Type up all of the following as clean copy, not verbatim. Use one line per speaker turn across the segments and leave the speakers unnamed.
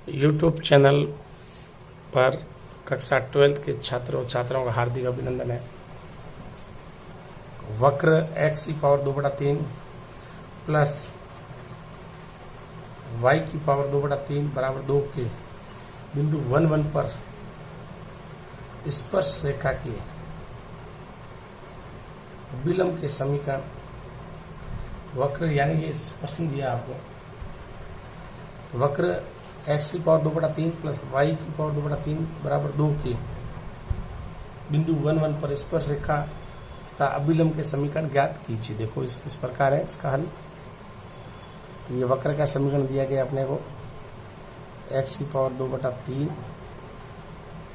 YouTube channel पर कक्षा 12 के छात्रों और छात्राओं का हार्दिक अभिनंदन है। वक्र x की पावर 2/3 प्लस y की पावर 2/3 बराबर 2 के बिंदु 1 पर स्पर्श रेखा के अभिलंब के समीकरण वक्र यानी ये प्रश्न दिया आपको। तो वक्र x की पावर 2/3 प्लस y की पावर 2/3 बराबर 2 के बिंदु 1 पर स्पर्श रेखा तथा अभिलंब के समीकरण ज्ञात कीजिए। देखो इस प्रकार है इसका हल। तो ये वक्र का समीकरण दिया गया अपने को x की पावर 2/3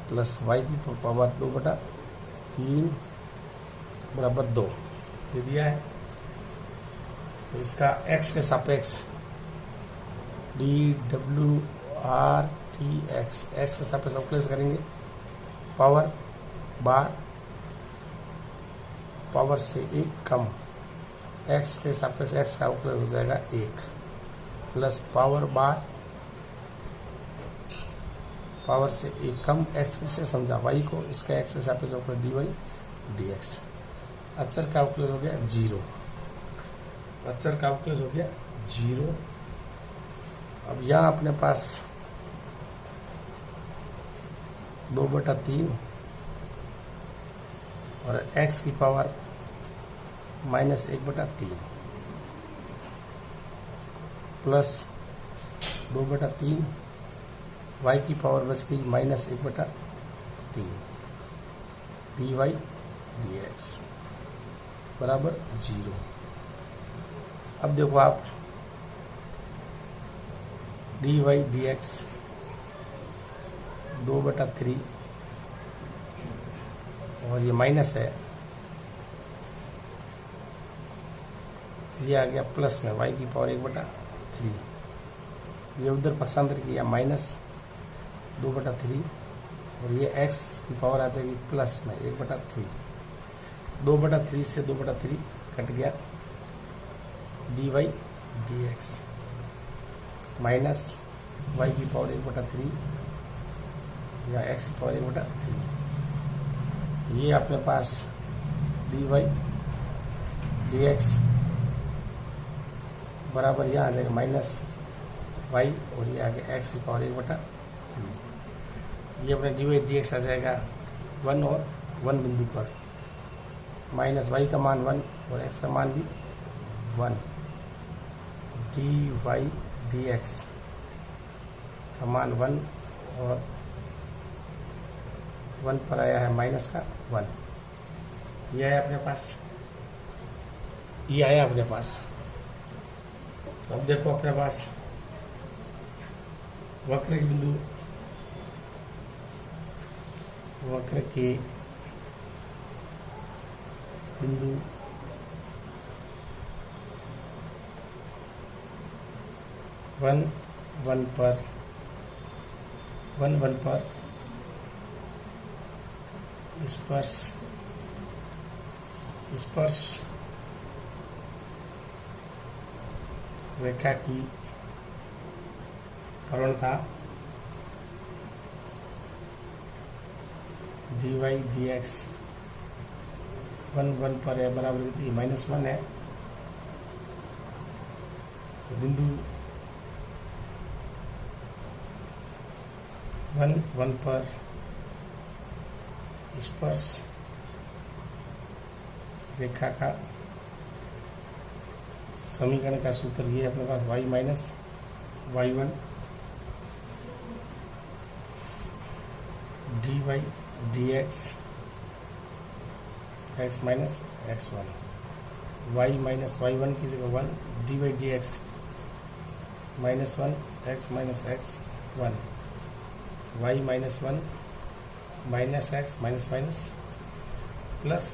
प्लस y की पावर 2/3 बराबर 2 ये दिया है। तो इसका x के सापेक्ष dWRTX x के सापेक्ष अवकलन करेंगे। पावर बार पावर से 1 कम x के सापेक्ष x का अवकलन हो जाएगा 1 प्लस पावर बार पावर से 1 कम x से समझा y को इसका x के सापेक्ष अवकलन dy dx। अचर का अवकलन हो गया 0। अचर का अवकलन हो गया 0। अब यहाँ अपने पास 2/3 और x की पावर -1/3 प्लस 2/3 y की पावर बच गई -1/3 dy dx बराबर 0। अब देखो आप dy dx 2/3 और ये माइनस है, ये आ गया प्लस में y की पावर 1/3। ये उधर पक्षांतर किया -2/3 और ये x की पावर आ जाएगी प्लस में 1/3। 2/3 से 2/3 कट गया dy dx माइनस y की पावर 1/3 या x की पावर 1/3। ये अपने पास dy dx बराबर यहाँ आ जाएगा माइनस y और ये आ गया x की पावर 1/3। ये अपने dy dx आ जाएगा 1 और 1 बिंदु पर माइनस y का मान 1 और x का मान भी 1। dy dx का मान 1 और 1 पर आया है माइनस का 1। ये आया अपने पास, ये आया अपने पास। तो अब देखो अपने पास वक्र के बिंदु वक्र के बिंदु वन वन पर स्पर्श रेखा की प्रवणता dy dx 1 पर है बराबर -1 है। तो बिंदु 1 पर स्पर्श रेखा का समीकरण का सूत्र ये अपने पास y minus y1 dy dx x minus x1 y minus y1 की जगह 1 dy dx -1 x minus x1 y -1 minus x minus minus plus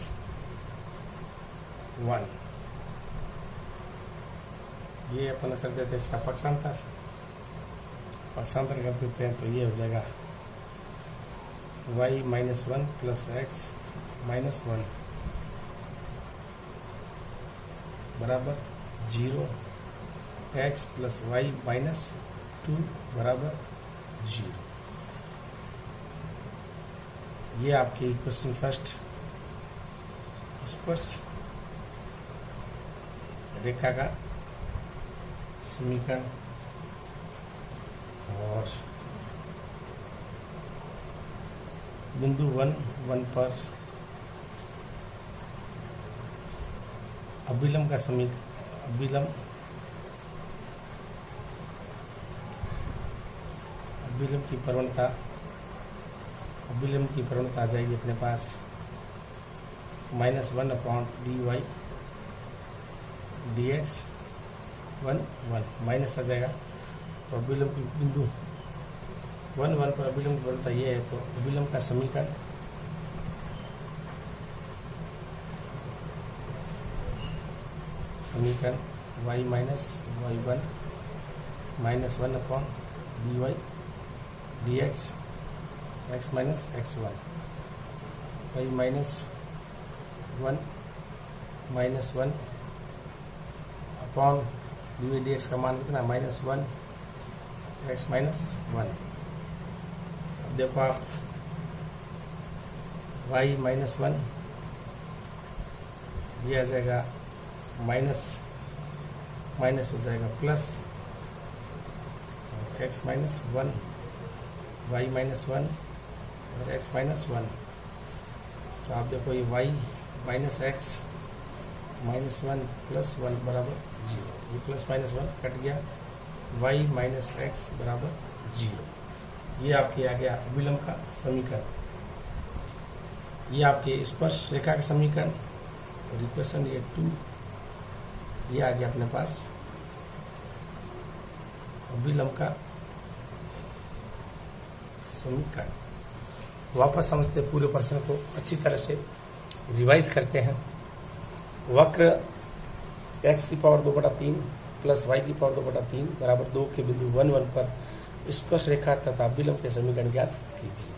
1। ये अपन कर देते हैं इसका पक्षांतर कर देते हैं। तो ये हो जाएगा y -1 प्लस x -1 बराबर 0 x प्लस वाई माइनस 2 बराबर 0। ये आपकी क्वेश्चन फर्स्ट स्पर्श रेखा का समीकरण और बिंदु 1 पर अभिलंब का समीकरण अभिलंब की प्रवणता आ जाएगी अपने पास -1/dy dx 1 माइनस आ जाएगा। तो अभिलंब की बिंदु 1 पर अभिलंब की प्रवणता ये है, तो अभिलंब का समीकरण y minus y1 -1/dy dx x minus x1 y minus 1 upon dy dx का मान कितना -1 x माइनस 1। अब देखो आप y माइनस 1 ये आ जाएगा माइनस हो जाएगा plus x minus 1 y minus 1 और x माइनस 1। तो आप देखो ये y minus x minus 1 plus 1 बराबर 0। ये प्लस माइनस 1 कट गया, y माइनस x बराबर 0। ये आपके आ गया अभिलंब का समीकरण। ये आपके स्पर्श रेखा का समीकरण और इक्वेशन ये 2 ये आ गया अपने पास अभिलंब का समीकरण। वापस समझते पूरे प्रश्न को अच्छी तरह से रिवाइज करते हैं। वक्र x की पावर 2/3 प्लस y की पावर 2/3 बराबर 2 के बिंदु 1 पर स्पर्श रेखा तथा अभिलंब के समीकरण ज्ञात कीजिए।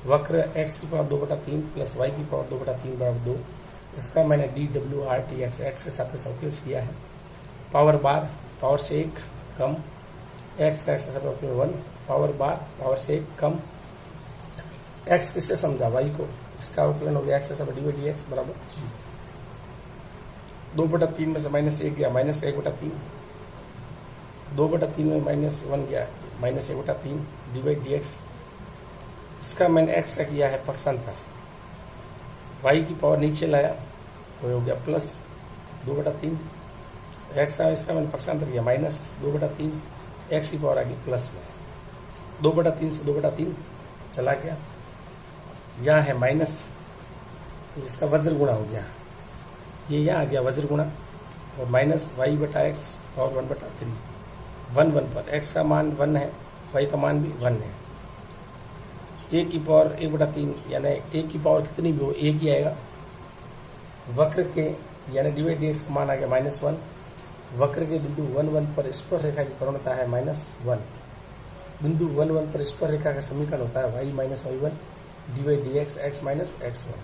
वक्र x की पावर 2/3 प्लस y की पावर 2/3 बराबर 2, इसका मैंने dwrtx x के सापेक्ष अवकलन किया है। पावर बार पावर से 1 कम x का x के सापेक्ष 1 पावर बार पावर से 1 कम x किससे समझा y को, इसका अवकलन हो गया x के सापेक्ष dy dx बराबर 2/3 में से -1 गया माइनस का 1/3, 2/3 में -1 गया माइनस 1/3 dy dx। इसका मैंने x का किया है पक्षांतर, y की पावर नीचे लाया तो हो गया प्लस 2/3 x का, इसका मैंने पक्षांतर किया माइनस 2/3 x की पावर आ गई प्लस में 2/3 से 2/3 चला गया, यहाँ है माइनस तो इसका वज्र गुणा हो गया, ये यहाँ आ गया वज्र गुणा और माइनस y/x और 1/3 1 पर x का मान 1 है, y का मान भी 1 है। a की पावर 1/3 यानी a की पावर कितनी भी हो एक ही आएगा। वक्र के यानी dy dx का मान आ गया -1। वक्र के बिंदु 1 पर स्पर्श रेखा की प्रवणता है -1। बिंदु 1 पर स्पर्श रेखा का समीकरण होता है y minus y1 dy dx x minus x1।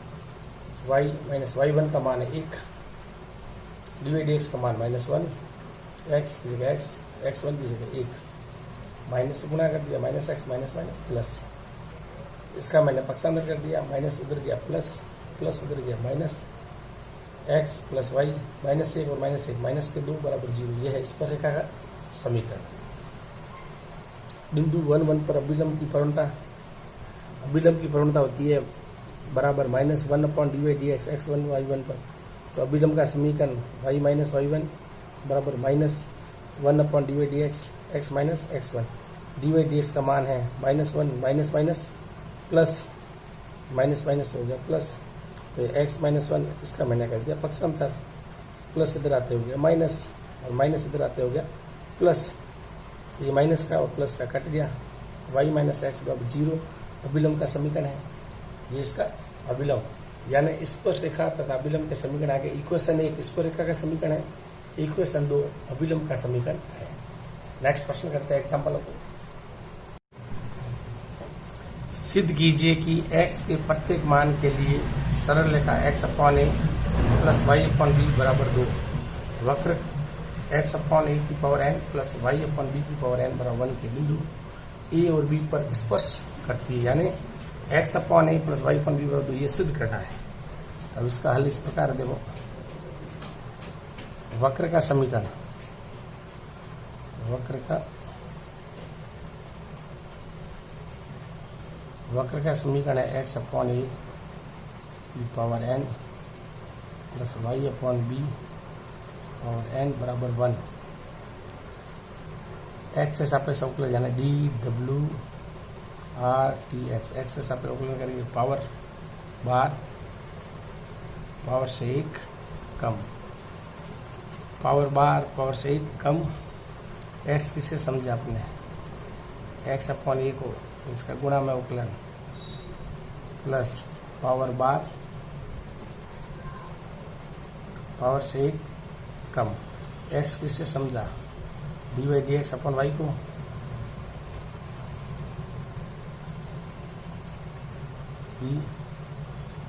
y minus y1 का मान है 1, dy dx का मान -1, x की जगह x, x1 की जगह 1, माइनस से गुणा कर दिया minus x minus minus plus, इसका मैंने पक्षांतर कर दिया, माइनस उधर गया प्लस, प्लस उधर गया माइनस, x प्लस y -1 और -1 माइनस के 2 बराबर 0। यह है स्पर्श रेखा का समीकरण। बिंदु 1 पर अभिलंब की प्रवणता होती है बराबर -1/dy dx x1 y1 पर। तो अभिलंब का समीकरण y माइनस y1 बराबर -1/dy dx x minus x1। dy dx का मान है -1 minus minus plus minus minus हो गया प्लस, तो x -1 इसका मैंने कर दिया पक्षांतर, प्लस इधर आते हो गया माइनस और माइनस इधर आते हो गया प्लस, तो ये माइनस का और प्लस का कट गया, y माइनस x बराबर 0 अभिलंब का समीकरण है। ये इसका अभिलंब यानी स्पर्श रेखा तथा अभिलंब के समीकरण आगे इक्वेशन 1 स्पर्श रेखा का समीकरण है, इक्वेशन 2 अभिलंब का समीकरण है। नेक्स्ट प्रश्न करते हैं एग्जाम्पल को। सिद्ध कीजिए कि x के प्रत्येक मान के लिए सरल रेखा x/a प्लस y/b बराबर 2, वक्र x/a की पावर n प्लस y/b की पावर n बराबर 1 के बिंदु ए और बी पर स्पर्श करती है, यानी x upon a plus Y upon b बराबर 2, ये सिद्ध करना है। अब इसका हल इस प्रकार देखो, वक्र का समीकरण, वक्र का समीकरण है x upon A E power N plus Y upon B power N बराबर 1। एक्स से सापेक्ष अवकलन यानी D W R T X, X से सापेक्ष अवकलन करेंगे पावर बार, पावर से 1 कम, पावर बार पावर से 1 कम। एक्स किसे समझा आपने, एक्स अपॉन ए को, इसका गुणा में अवकलन प्लस पावर बार पावर से 1 कम। एक्स किसे समझा, d Y D x upon y को, बी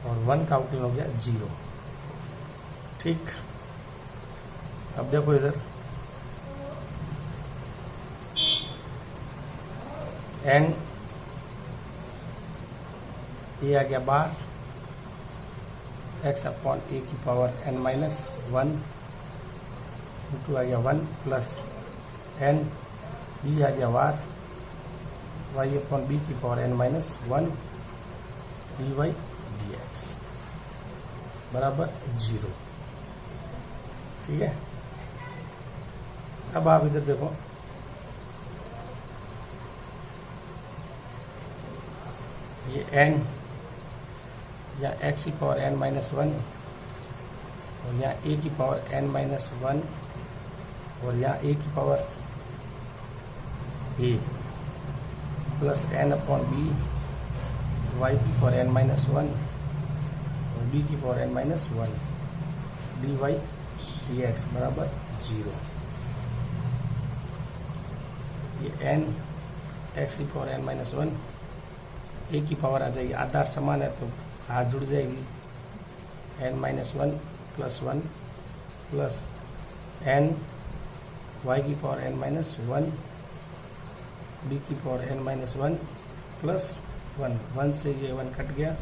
और 1 का अवकलन हो गया 0। ठीक, अब देखो इधर एन ए आ गया बार, एक्स अपॉन ए की पावर एन माइनस 1 इंटू आ गया 1 प्लस एन, बी आ गया बार, वाई अपॉन बी की power n minus 1 d Y D x बराबर 0। ठीक है, अब आप इधर देखो, ये n या x की पावर n माइनस 1 और यहाँ a की पावर n माइनस 1 और यहाँ a की power a plus n upon b, y की पावर n माइनस 1 और b की power n minus 1 d Y D x बराबर 0। ये n x की पावर n माइनस 1, a की पावर आ जाएगी, आधार समान है तो हाथ जुड़ जाएगी, n minus 1 plus 1 plus n y की पावर n माइनस 1 b की पावर n माइनस 1 प्लस 1, 1 से ये 1 कट गया,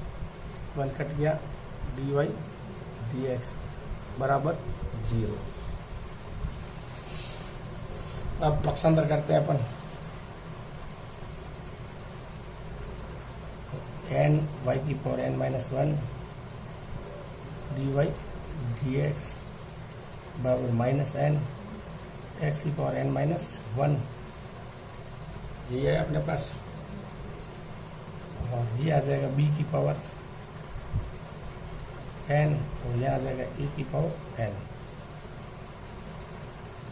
1 कट गया, डी वाई डी एक्स बराबर 0। अब पक्षांतर करते हैं अपन, एन वाई की power n minus 1 d Y D x बराबर माइनस एन एक्स की पावर एन माइनस 1, ये है अपने पास, और ये आ जाएगा बी की पावर एन और यहाँ आ जाएगा ए की पावर एन।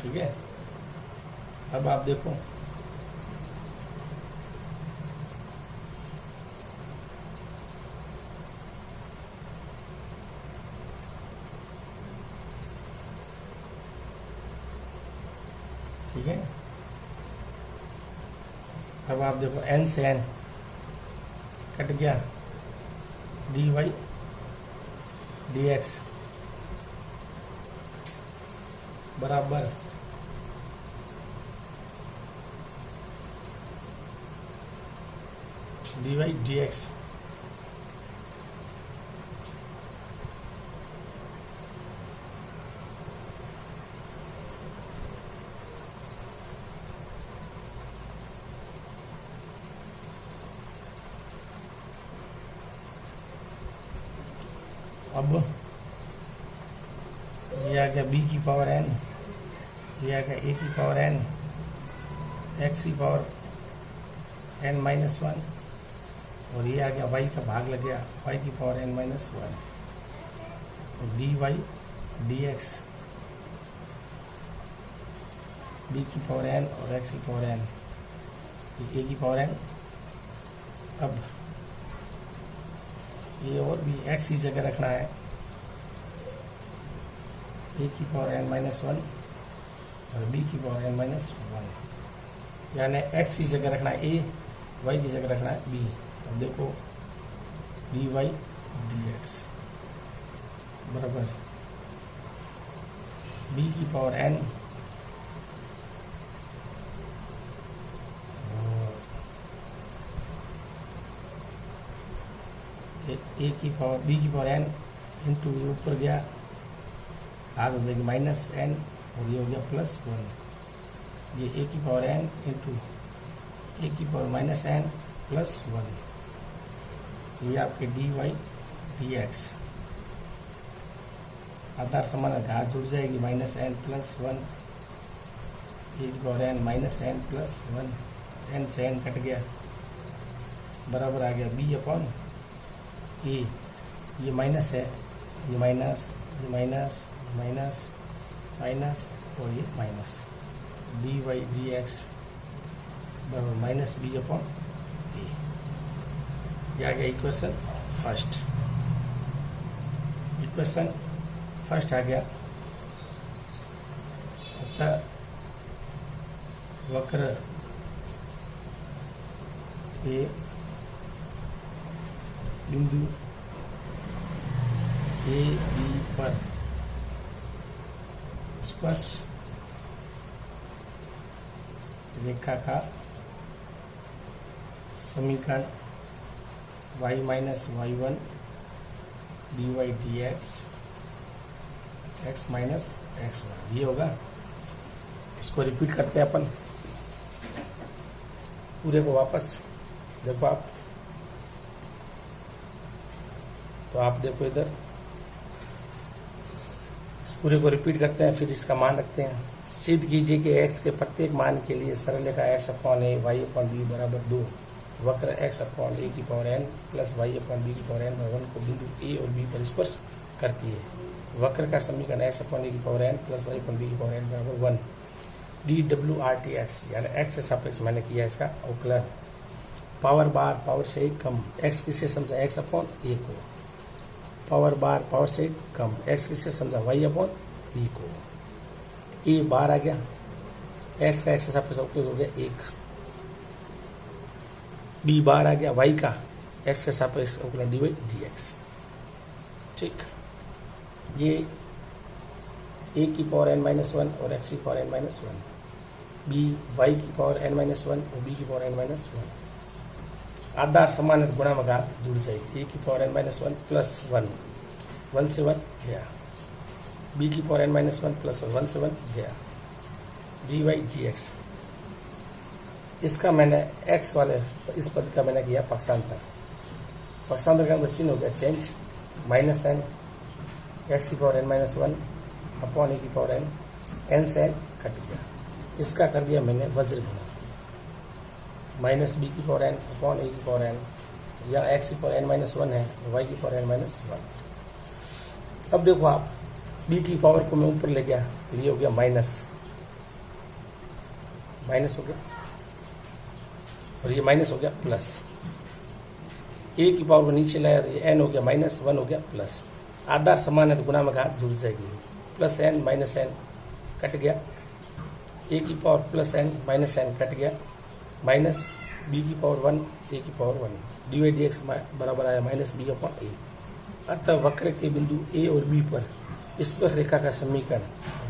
ठीक है, अब आप देखो ठीक है, अब आप देखो n से n कट गया, डी वाई डी एक्स बराबर डी वाई डी एक्स अब ये आ गया b की पावर n, ये आ गया a की पावर n, x की पावर n माइनस 1 और ये आ गया y का भाग लग गया y की पावर n माइनस 1 और d Y D x b की पावर n और x की पावर n, a की पावर n। अब ये और भी x की जगह रखना है, a की पावर n माइनस 1 और b की पावर n माइनस 1, यानी x की जगह रखना है a, y की जगह रखना है b। अब देखो डी वाई डी एक्स बराबर b की पावर n और ए की पावर बी की पावर एन इंटू ये ऊपर गया आग हो जाएगी माइनस एन और ये हो गया प्लस वन। ये ए की पावर एन इंटू ए की power minus n plus one. ये आपके डी वाई डी एक्स आधार समान घात जुड़ जाएगी minus n plus one a की power n minus n plus one. N से एन कट गया बराबर आ गया बी अपॉन ए। ये माइनस है ये माइनस ये माइनस ये माइनस माइनस और ये minus d Y D x बराबर माइनस बी अपॉन ए। ये आ गया इक्वेशन फर्स्ट। इक्वेशन फर्स्ट आ गया। अतः वक्र ए बिंदु ए बी पर स्पर्श रेखा का समीकरण y माइनस y one d Y D x x minus x one ये होगा। इसको रिपीट करते हैं अपन पूरे को वापस। देखो आप तो आप देखो इधर इस पूरे को रिपीट करते हैं फिर इसका मान रखते हैं। सिद्ध कीजिए कि x के प्रत्येक मान के लिए सरल रेखा x upon a y upon b बराबर 2 वक्र x अपॉन ए की power n plus Y upon b की पावर n बराबर 1 को बिंदु ए और बी पर स्पर्श करती है। वक्र का समीकरण x अपॉन ए की power n plus Y upon b की पावर n बराबर 1 d W R T x यानी x से सापेक्ष मैंने किया इसका अवकलन। पावर बार पावर से कम x किससे समझा x अपॉन ए को। पावर बार पावर से कम x किससे समझा y अपॉन बी को। ए बार आ गया x का x से सापेक्ष अवकलन हो गया 1। बी बार आ गया y का x के सापेक्ष अवकलन डी वाई डी एक्स। ठीक ये a की पावर n माइनस वन और x की power n minus one B y की पावर n माइनस वन और b की पावर n माइनस वन। आधार समान गुणा में घात जुड़ जाएगी। ए की power n minus one plus one one से वन गया बी की power n minus one plus one से वन गया डी वाई डी एक्स। इसका मैंने x वाले इस पद का मैंने किया पक्षांतर। पक्षांतर का चिन्ह हो गया चेंज माइनस एन एक्स की power n minus one upon a की पावर n से n कट गया। इसका कर दिया मैंने वज्र गुणा माइनस बी की पावर n अपॉन ए की पावर n या x की पावर n माइनस वन है y की पावर n माइनस वन। अब देखो आप b की पावर को मैं ऊपर ले गया तो ये हो गया माइनस माइनस हो गया और ये माइनस हो गया प्लस। a की पावर को नीचे लाया तो ये n हो गया माइनस वन हो गया प्लस। आधार समान है तो गुणा में घात जुड़ जाएगी plus n minus n cut गया a की power plus n minus n cut गया माइनस बी की पावर वन ए की power one d Y D x बराबर आया माइनस बी अपॉन ए। अतः वक्र के बिंदु ए और बी पर स्पर्श रेखा का समीकरण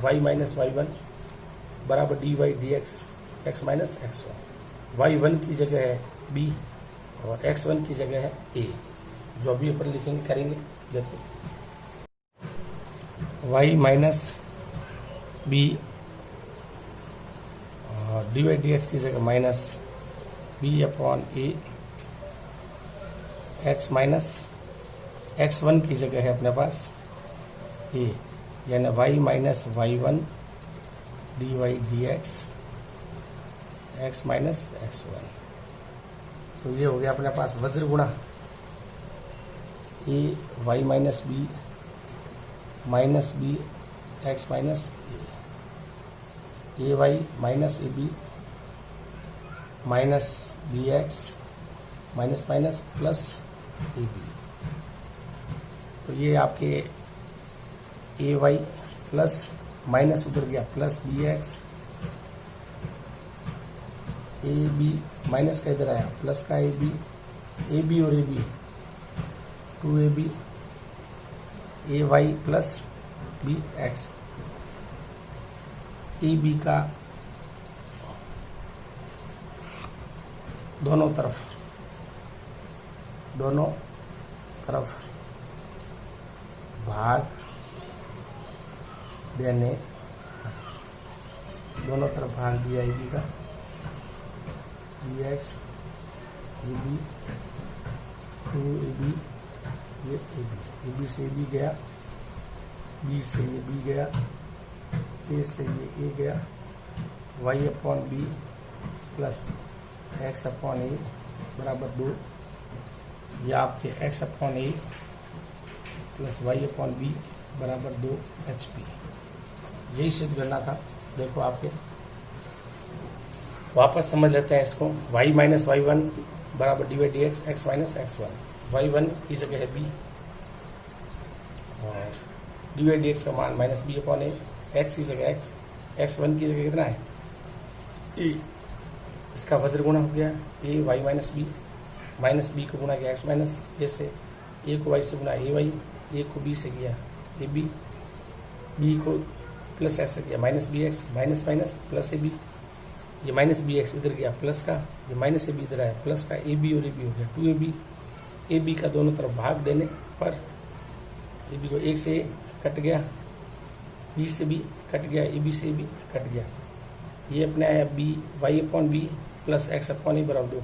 y माइनस वाई वन बराबर d Y D x x minus x one. Y one की जगह है b और एक्स वन की जगह है a जो अभी ऊपर लिखेंगे करेंगे। देखो y minus b d Y D x की जगह minus b upon a x minus x one की जगह है अपने पास ए यानी y minus y one d Y D x x minus x one. तो ये हो गया अपने पास वज्र गुणा a y minus b x minus a y minus a b minus b x minus minus plus a b. तो ये आपके ए वाई प्लस माइनस उधर गया plus b x a b minus का इधर आया प्लस का ए बी और a b to a b a y plus b x. A b का दोनों तरफ तरफ भाग देने, दोनों तरफ भाग दिया ए बी का, d x a b to a b, ये ए बी से ए बी गया, बी से ये बी गया, ए से ये ए गया, y upon b plus x upon a बराबर 2, या आपके x upon a plus Y upon b बराबर 2 एच पी। यही सिद्ध करना था। देखो आपके वापस समझ लेते हैं इसको। y माइनस वाई वन बराबर d by d x, x minus x one, y one की जगह है b और डी बाई डी एक्स का मान minus b upon a, x की जगह एक्स, एक्स वन की जगह कितना है e, इसका वज्र गुणा हो गया ए वाई माइनस बी को गुणा किया एक्स माइनस ए से, ए को वाई से गुणा ए वाई, ए को बी से किया ए बी, बी को प्लस एक्स से किया minus b x, minus minus plus a b, ये माइनस बी एक्स इधर गया प्लस का, ये माइनस ए बी इधर आया प्लस का, ए बी और ए बी हो गया 2ab, ए बी का दोनों तरफ भाग देने पर ए बी को एक से कट गया, बी से बी कट गया, ए बी से बी कट गया, ये अपने आया b y upon b plus x upon a बराबर 2,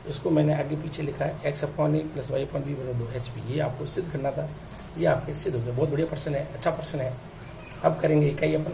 इसको मैंने आगे पीछे लिखा है x upon a plus Y upon b बराबर 2 एच पी। ये आपको सिद्ध करना था, ये आपके सिद्ध हो गया। बहुत बढ़िया प्रश्न है, अच्छा प्रश्न है। अब करेंगे इकाई अपन